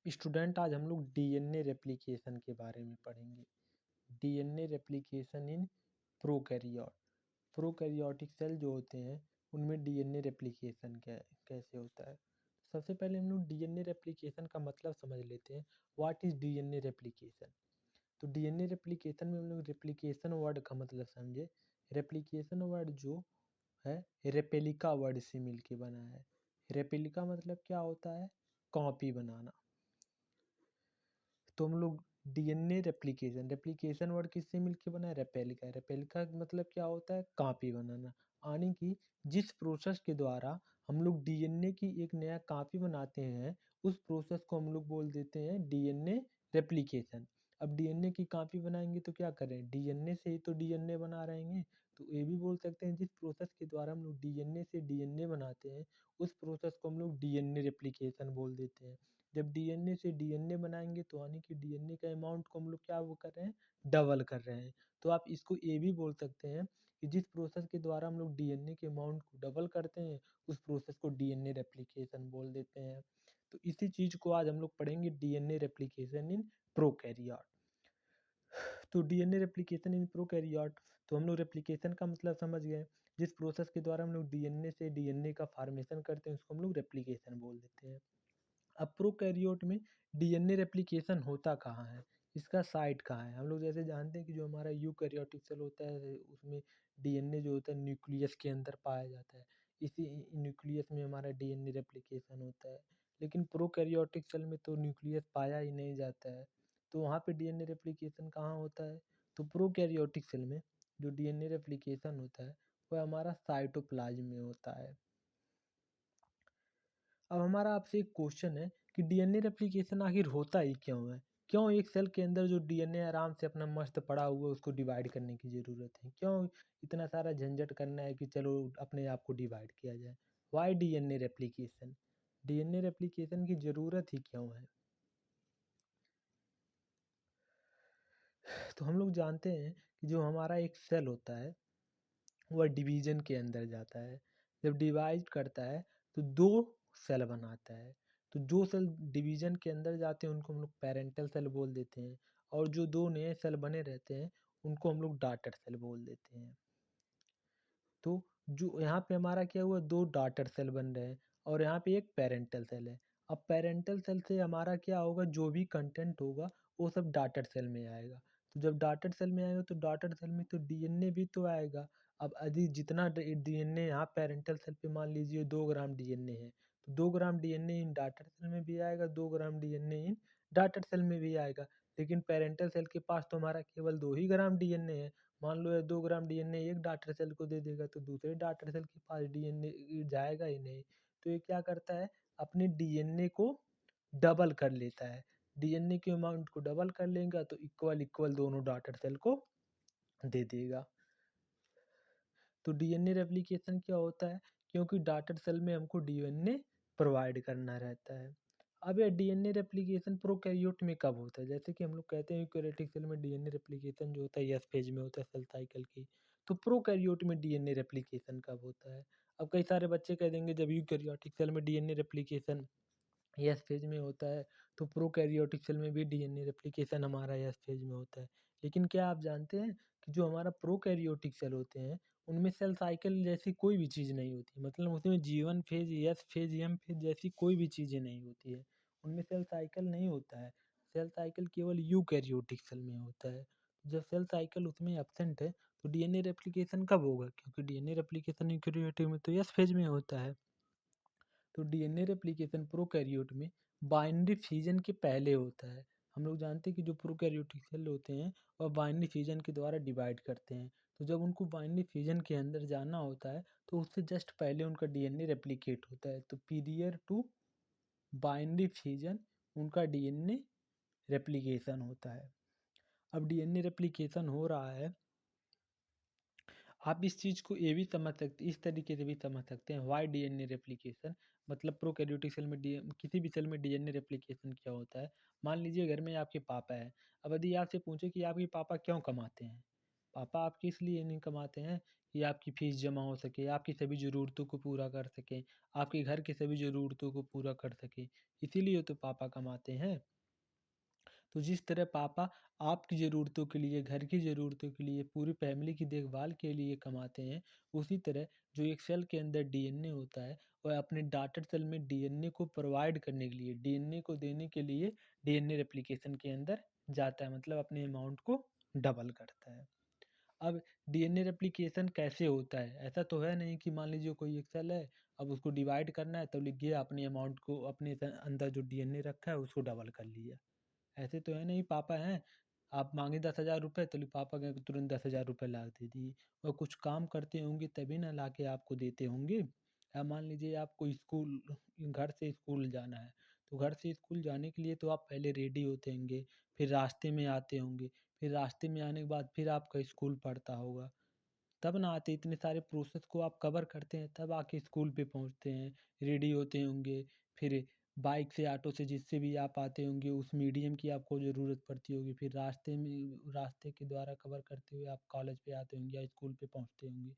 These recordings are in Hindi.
स्टूडेंट, आज हम लोग डीएनए रेप्लिकेशन के बारे में पढ़ेंगे। DNA replication in prokaryote. Prokaryotic cell जो होते हैं उनमें डीएनए रेप्लिकेशन कैसे होता है। सबसे पहले हम लोग डीएनए रेप्लिकेशन का मतलब समझ लेते हैं। What is DNA replication? तो डीएनए रेप्लिकेशन में हम लोग रेप्लिकेशन वर्ड का मतलब समझे। रेप्लिकेशन वर्ड जो है रेपेलिका वर्ड से मिलके बना है। रेपेलिका मतलब क्या होता है? कॉपी बनाना। तो हम लोग डीएनए रेप्लिकेशन, रेप्लिकेशन वर्ड किससे मिलके बना है? रेपेलिका। रेपेलिका का मतलब क्या होता है? कॉपी बनाना। यानी कि जिस प्रोसेस के द्वारा हम लोग डीएनए की एक नया कॉपी बनाते हैं, उस प्रोसेस को हम लोग बोल देते हैं डीएनए रेप्लिकेशन। अब डीएनए की कॉपी बनाएंगे तो क्या करें? डीएनए से ही तो डीएनए बना रहेंगे। तो ये भी बोल सकते हैं जिस प्रोसेस के द्वारा हम लोग डीएनए से डीएनए बनाते हैं, उस प्रोसेस को हम लोग डीएनए रेप्लिकेशन बोल देते हैं। जब डीएनए से डीएनए बनाएंगे तो यानी कि डीएनए का अमाउंट को हम लोग क्या वो कर रहे हैं? डबल कर रहे हैं। तो आप इसको ये भी बोल सकते हैं कि जिस प्रोसेस के द्वारा हम लोग डीएनए के अमाउंट को डबल करते हैं, उस प्रोसेस को डीएनए रेप्लिकेशन बोल देते हैं। तो इसी चीज को आज हम लोग पढ़ेंगे, डीएनए रेप्लिकेशन इन प्रोकैरियोट। तो डीएनए रेप्लिकेशन इन प्रोकैरियोट, तो हम लोग रेप्लिकेशन का मतलब समझ गए। जिस प्रोसेस के द्वारा हम लोग डीएनए से डीएनए का फॉर्मेशन करते हैं उसको हम लोग रेप्लिकेशन बोल देते हैं। अब प्रोकैरियोट में डीएनए रेप्लिकेशन होता कहाँ है? इसका साइट कहाँ है? हम लोग जैसे जानते हैं कि जो हमारा यूकैरियोटिक सेल होता है उसमें डीएनए जो होता है न्यूक्लियस के अंदर पाया जाता है। इसी न्यूक्लियस में हमारा डीएनए रेप्लिकेशन होता है। लेकिन प्रोकैरियोटिक सेल में तो न्यूक्लियस पाया ही नहीं जाता है, तो वहाँ पे डीएनए रेप्लिकेशन कहाँ होता है? तो प्रोकैरियोटिक सेल में जो डीएनए रेप्लिकेशन होता है वह हमारा साइटोप्लाज्म में होता है। अब हमारा आपसे एक क्वेश्चन है कि डीएनए रेप्लिकेशन आखिर होता ही क्यों है? क्यों एक सेल के अंदर जो डीएनए आराम से अपना मस्त पड़ा हुआ है उसको डिवाइड करने की ज़रूरत है? क्यों इतना सारा झंझट करना है कि चलो अपने आप को डिवाइड किया जाए? Why DNA replication? DNA replication की ज़रूरत ही क्यों है? तो हम लोग जानते हैं कि जो हमारा एक सेल होता है वह डिवीजन के अंदर जाता है। जब डिवाइड करता है तो दो सेल बनाता है। तो जो सेल डिवीजन के अंदर जाते हैं उनको हम लोग पेरेंटल सेल बोल देते हैं, और जो दो नए सेल बने रहते हैं उनको हम लोग डॉटर सेल बोल देते हैं। तो जो यहाँ पे हमारा क्या हुआ, दो डॉटर सेल बन रहे हैं और यहाँ पे एक पेरेंटल सेल है। अब पेरेंटल सेल से हमारा क्या होगा, जो भी कंटेंट होगा वो सब डॉटर सेल में आएगा। तो जब डॉटर सेल में आएगा तो डॉटर सेल में तो डीएनए भी तो आएगा। अब यदि जितना डीएनए यहाँ पेरेंटल सेल पे मान लीजिए 2 ग्राम डीएनए है, तो 2 ग्राम डीएनए इन डॉटर सेल में भी आएगा, 2 ग्राम डीएनए इन डॉटर सेल में भी आएगा। लेकिन पेरेंटल सेल के पास तो हमारा केवल 2 ही ग्राम डीएनए है। मान लो ये 2 ग्राम डीएनए एक डॉटर सेल को दे देगा तो दूसरे डॉटर सेल के पास डीएनए जाएगा ही नहीं। तो ये क्या करता है, अपने डीएनए को डबल कर लेता है। डीएनए के अमाउंट को डबल कर लेगा तो इक्वल इक्वल दोनों डॉटर सेल को दे देगा। तो डीएनए रेप्लिकेशन क्या होता है? क्योंकि डॉटर सेल में हमको डीएनए प्रोवाइड करना रहता है। अब ये डीएनए रेप्लिकेशन प्रोकैरियोट में कब होता है? जैसे कि हम लोग कहते हैं यूकेरियोटिक सेल में डीएनए रेप्लिकेशन जो होता है एस फेज में होता है सेल साइकिल की। तो प्रोकैरियोट में डीएनए रेप्लिकेशन कब होता है? अब कई सारे बच्चे कह देंगे जब यूकेरियोटिक सेल में डीएनए रेप्लिकेशन एस फेज में होता है तो प्रोकैरियोटिक सेल में भी डीएनए रेप्लिकेशन हमारा एस फेज में होता है। लेकिन क्या आप जानते हैं कि जो हमारा प्रोकैरियोटिक सेल होते हैं उनमें सेल साइकिल जैसी कोई भी चीज़ नहीं होती। मतलब उसमें G one phase, S phase, M phase जैसी कोई भी चीज़ें नहीं होती है। उनमें सेल साइकिल नहीं होता है। सेल साइकिल केवल यूकैरियोटिक सेल में होता है। जब सेल साइकिल उसमें एब्सेंट है तो डीएनए रेप्लिकेशन कब होगा? क्योंकि डीएनए रेप्लिकेशन यूकैरियोटिक में तो एस फेज में होता है। तो डीएनए रेप्लिकेशन प्रोकैरियोट में बाइनरी फिजन के पहले होता है। हम लोग जानते हैं कि जो प्रोकैरियोटिक सेल होते हैं वह बाइनरी फिजन के द्वारा डिवाइड करते हैं। तो जब उनको बाइनरी फिजन के अंदर जाना होता है तो उससे जस्ट पहले उनका डीएनए रेप्लिकेट होता है। तो पीरियर टू बाइनरी फिजन उनका डीएनए रेप्लिकेशन होता है। अब डीएनए रेप्लिकेशन हो रहा है, आप इस चीज़ को ये भी समझ सकते, इस तरीके से भी समझ सकते हैं वाई डीएनए रेप्लिकेशन, मतलब प्रोकैरियोटिक सेल में किसी भी सेल में डीएनए रेप्लिकेशन क्या होता है। मान लीजिए घर में आपके पापा है। अब यदि आपसे पूछे कि आपके पापा क्यों कमाते हैं, पापा आपके इसलिए नहीं कमाते हैं कि आपकी फ़ीस जमा हो सके, आपकी सभी ज़रूरतों को पूरा कर सकें, आपके घर की सभी ज़रूरतों को पूरा कर सकें, इसीलिए तो पापा कमाते हैं। तो जिस तरह पापा आपकी ज़रूरतों के लिए, घर की ज़रूरतों के लिए, पूरी फैमिली की देखभाल के लिए कमाते हैं, उसी तरह जो एक सेल के अंदर डीएनए होता है, वह अपने डॉटर सेल में डीएनए को प्रोवाइड करने के लिए, डीएनए को देने के लिए डीएनए रेप्लिकेशन के अंदर जाता है, मतलब अपने अमाउंट को डबल करता है। अब डीएनए रेप्लिकेशन कैसे होता है? ऐसा तो है नहीं कि मान लीजिए कोई एक सेल है, अब उसको डिवाइड करना है तो लिख दिया अपने अमाउंट को, अपने अंदर जो डीएनए रखा है उसको डबल कर लिया। ऐसे तो है नहीं, पापा हैं, आप माँगे 10,000 रुपए तो पापा गए तुरंत 10,000 रुपए ला दे दिए। और कुछ काम करते होंगे तभी ना लाके आपको देते होंगे। मान लीजिए आपको घर से स्कूल जाना है, तो घर से स्कूल जाने के लिए तो आप पहले रेडी होते होंगे, फिर रास्ते में आते होंगे, फिर रास्ते में आने के बाद फिर आपका स्कूल पड़ता होगा। तब ना आते इतने सारे प्रोसेस को आप कवर करते हैं, तब आके स्कूल पे पहुँचते हैं, रेडी होते होंगे, फिर बाइक से, ऑटो से जिससे भी आप आते होंगे उस मीडियम की आपको ज़रूरत पड़ती होगी, फिर रास्ते के द्वारा कवर करते हुए आप कॉलेज पे आते होंगे या स्कूल पे पहुँचते होंगे।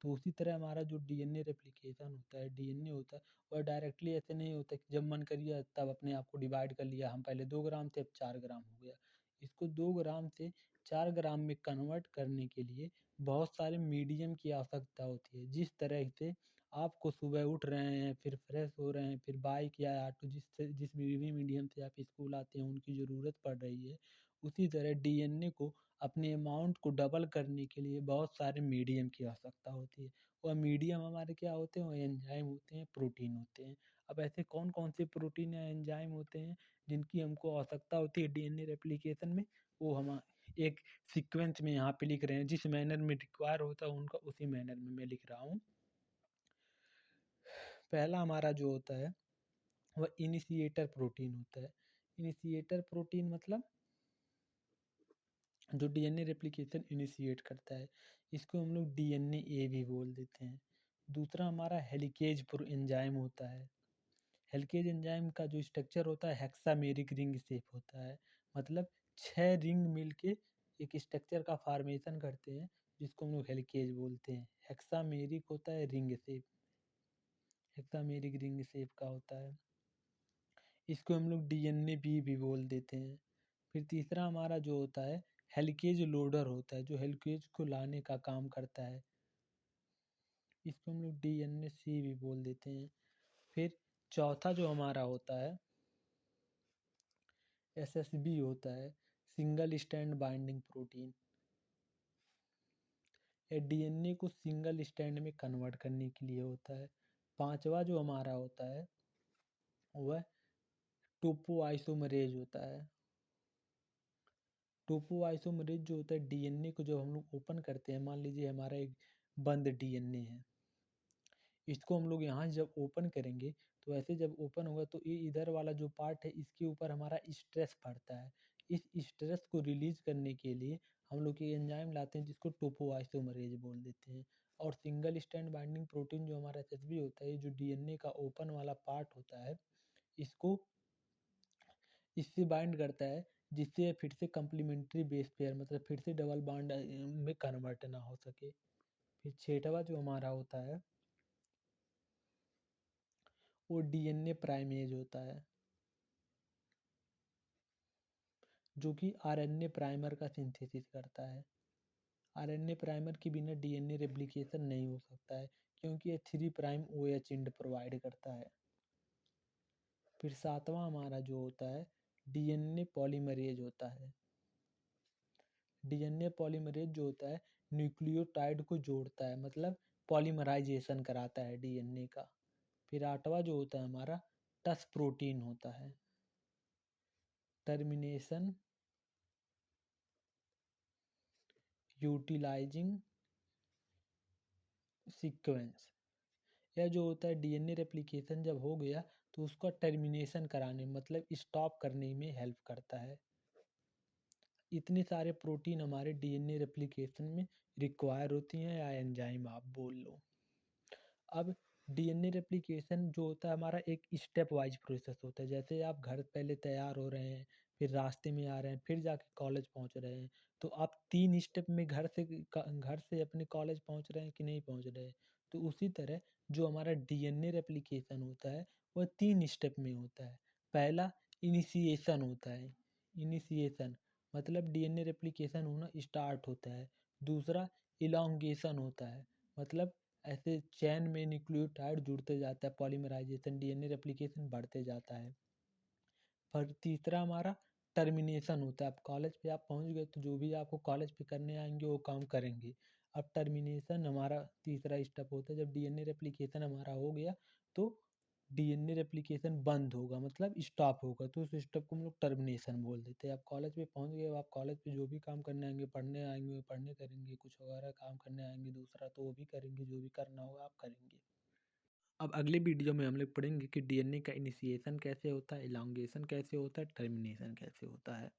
तो उसी तरह हमारा जो डीएनए रेप्लिकेशन होता है, डीएनए होता है, वह डायरेक्टली ऐसे नहीं होता कि जब मन करिए तब अपने आप को डिवाइड कर लिया, हम पहले 2 ग्राम थे अब 4 ग्राम हो गया। इसको 2 ग्राम से 4 ग्राम में कन्वर्ट करने के लिए बहुत सारे मीडियम की आवश्यकता होती है। जिस तरह से आपको सुबह उठ रहे हैं, फिर फ्रेश हो रहे हैं, फिर बाइक या ऑटो जिस भी मीडियम से आप स्कूल आते हैं उनकी ज़रूरत पड़ रही है, उसी तरह डीएनए को अपने अमाउंट को डबल करने के लिए बहुत सारे मीडियम की आवश्यकता होती है। वह मीडियम हमारे क्या होते हैं? वो एंजाइम होते हैं, प्रोटीन होते हैं। अब ऐसे कौन-कौन से प्रोटीन या एंजाइम होते हैं जिनकी हमको आवश्यकता होती है डीएनए रेप्लिकेशन में? वो हम एक सीक्वेंस में यहाँ पे लिख रहे हैं, जिस मैनर में रिक्वायर होता है उनका उसी मैनर में मैं लिख रहा हूँ। पहला हमारा जो होता है वह इनिशिएटर प्रोटीन होता है। इनिशिएटर प्रोटीन मतलब जो डीएनए रेप्लिकेशन इनिशिएट करता है, इसको हम लोग डीएनए ए भी बोल देते हैं। दूसरा हमारा हेलिकेज एंजाइम होता है। हेलिकेज एंजाइम का जो स्ट्रक्चर होता है हेक्सामेरिक रिंग शेप होता है, मतलब 6 रिंग मिलके एक स्ट्रक्चर का फॉर्मेशन करते हैं, जिसको हम लोग हेलिकेज बोलते हैं। हेक्सामेरिक होता है रिंग शेप, हेक्सामेरिक रिंग शेप का होता है। इसको हम लोग डीएनए भी बोल देते हैं। फिर तीसरा हमारा जो होता है हेलिकेज लोडर होता है, जो हेलिकेज को लाने का काम करता है, इसको हम लोग डीएनए सी भी बोल देते हैं। फिर चौथा जो हमारा होता है एसएसबी होता है, सिंगल स्टैंड बाइंडिंग प्रोटीन। ये डीएनए को सिंगल स्टैंड में कन्वर्ट करने के लिए होता है। पांचवा जो हमारा होता है वह टोपोआइसोमरेज होता है। टोपोआइसोमरेज जो होता है डीएनए को जब हम लोग ओपन करते हैं, मान लीजिए हमारा एक बंद डीएनए है, इसको हम लोग यहाँ जब ओपन करेंगे तो ऐसे जब ओपन होगा तो ये इधर वाला जो पार्ट है इसके ऊपर हमारा स्ट्रेस पड़ता है। इस स्ट्रेस को रिलीज करने के लिए हम लोग ये एंजाइम लाते हैं जिसको टोपोआइसोमरेज बोल देते हैं। और सिंगल स्टैंड बाइंडिंग प्रोटीन जो हमारा एसएसबी होता है, जो डीएनए का ओपन वाला पार्ट होता है, इसको इससे बाइंड करता है, जिससे फिर से कंप्लीमेंट्री बेस पेयर मतलब फिर से डबल बॉन्ड में कन्वर्ट ना हो सके। फिर छठवा जो हमारा होता है वो डीएनए प्राइमेज होता है, जो कि आरएनए प्राइमर का सिंथेसिस करता है। आरएनए प्राइमर के बिना डीएनए रेप्लिकेशन नहीं हो सकता है, क्योंकि ये 3 प्राइम ओएच एंड प्रोवाइड करता है। फिर सातवां हमारा जो होता है डीएनए पॉलीमरेज होता है। डीएनए पॉलीमरेज जो होता है न्यूक्लियोटाइड को जोड़ता है, मतलब पॉलीमराइजेशन कराता है डीएनए का। फिर आठवां जो होता है हमारा टस प्रोटीन होता है, टर्मिनेशन यूटिलाइजिंग सीक्वेंस। यह जो होता है डीएनए रेप्लिकेशन जब हो गया तो उसका टर्मिनेशन कराने मतलब स्टॉप करने में हेल्प करता है। इतने सारे प्रोटीन हमारे डीएनए रेप्लिकेशन में रिक्वायर होती हैं, या एंजाइम आप बोल लो। अब डीएनए रेप्लिकेशन जो होता है हमारा एक स्टेप वाइज प्रोसेस होता है। जैसे आप घर पहले तैयार हो रहे हैं, फिर रास्ते में आ रहे हैं, फिर जाके कॉलेज पहुँच रहे हैं। तो आप 3 स्टेप में घर से अपने कॉलेज पहुँच रहे हैं कि नहीं पहुँच रहे हैं। तो उसी तरह जो हमारा डीएनए रेप्लिकेशन होता है, वह 3 स्टेप में होता है। पहला इनिशिएशन होता है, इनिशिएशन मतलब डीएनए रेप्लिकेशन होना स्टार्ट होता है। दूसरा इलॉन्गेशन होता है, मतलब ऐसे चेन में न्यूक्लियोटाइड जुड़ते जाता है, पॉलीमराइज़ेशन डीएनए रेप्लिकेशन बढ़ते जाता है। और तीसरा हमारा टर्मिनेशन होता है। अब कॉलेज पे आप पहुँच गए तो जो भी आपको कॉलेज पे करने आएँगे वो काम करेंगे। अब टर्मिनेशन हमारा तीसरा स्टेप होता है। जब डीएनए रेप्लिकेशन हमारा हो गया तो डीएनए रेप्लिकेशन बंद होगा, मतलब स्टॉप होगा, तो उस स्टेप को हम लोग टर्मिनेशन बोल देते हैं। आप कॉलेज पे पहुँच गए, अब आप कॉलेज पे जो भी काम करने आएँगे पढ़ने करेंगे, कुछ वगैरह काम करने आएँगे दूसरा तो वो भी करेंगे, जो भी करना होगा आप करेंगे। अब अगले वीडियो में हम लोग पढ़ेंगे कि डीएनए का इनिशिएशन कैसे होता है, इलॉन्गेशन कैसे होता है, टर्मिनेशन कैसे होता है।